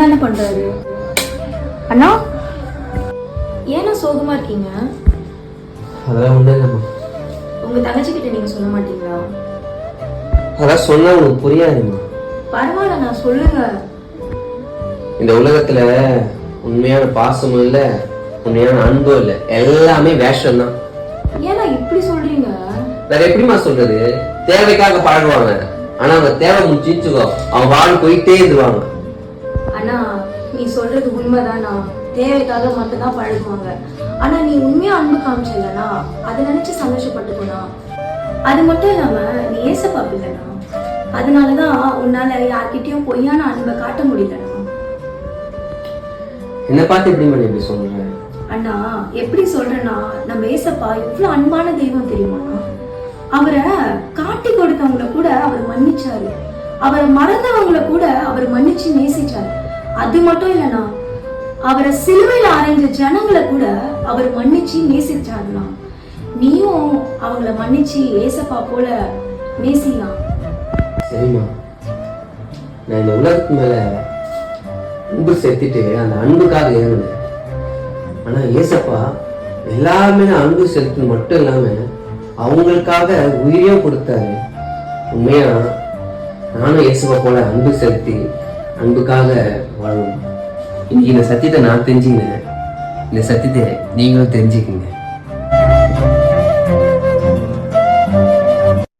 தானே பண்றாரு. அண்ணா ஏன்னா சோகமா இருக்கீங்க? அதெல்லாம் ஒன்றும் இல்லைம்மா. உங்க தங்கச்சி கிட்ட நீங்க சொல்ல மாட்டீங்களா? அதெல்லாம் சொன்னா உனக்கு புரியாதுமா. பரவாயில்ல, நான் சொல்லுங்க. இந்த உலகத்துல உண்மையான பாசமும் இல்ல, உண்மையான அன்பும் இல்ல, எல்லாமே வேஷம் தான். ஏன்னா இப்படி சொல்றீங்க? வேற எப்படிமா சொல்றது? தேவைக்காக பழகுவாங்க, ஆனா அவங்க தேவை முடிச்சுக்கோ அவங்க வாழ் போயிட்டே இருந்துருவாங்க. அண்ணா நீ சொல்றது உண்மைதானா? தேவைக்காக மட்டும் தான் பழகுவாங்க, ஆனா நீ உண்மையா அன்பு காமிச்சலனா அதை நினைச்சு சந்தோஷப்பட்டுக்கோனா. அது மட்டும் இல்லாம நீ ஏசப்பா பிள்ளைனா, அதனாலதான் உன்னால யார்கிட்டயும் பொய்யான அன்பை காட்ட முடியலண்ணா. என்ன பார்த்து எப்படி சொல்ற? அண்ணா எப்படி சொல்றேன்னா, நம்ம ஏசப்பா எவ்வளவு அன்பான தெய்வம் தெரியுமாண்ணா. அவரை காட்டி கொடுத்தவங்களை கூட அவர் மன்னிச்சாரு, அவரை மறந்தவங்களை கூட அவர் மன்னிச்சு நேசிச்சாரு. அது மட்டும் இல்லைண்ணா, அவரை சிலுவையில அரைஞ்ச ஜனங்களை கூட அவர் மன்னிச்சு நேசிச்சாருண்ணா. நீயும் அவங்கள மன்னிச்சு ஏசப்பா போல நேசிலாம். சரிம்மா, நான் இந்த உலகத்து மேல அன்பு செலுத்திட்டு அந்த அன்புக்காக ஏறினேன். ஆனா ஏசப்பா எல்லாருமே அன்பு செலுத்தினது மட்டும் இல்லாம அவங்களுக்காக உயிரையும் கொடுத்தாரு. உண்மையா நானும் ஏசப்பா போல அன்பு செலுத்தி அன்புக்காக வாழணும். இன்னைக்கு இந்த சத்தியத்தை நான் தெரிஞ்சுக்கினேன், இந்த சத்தியத்தை நீங்களும் தெரிஞ்சுக்கிங்க.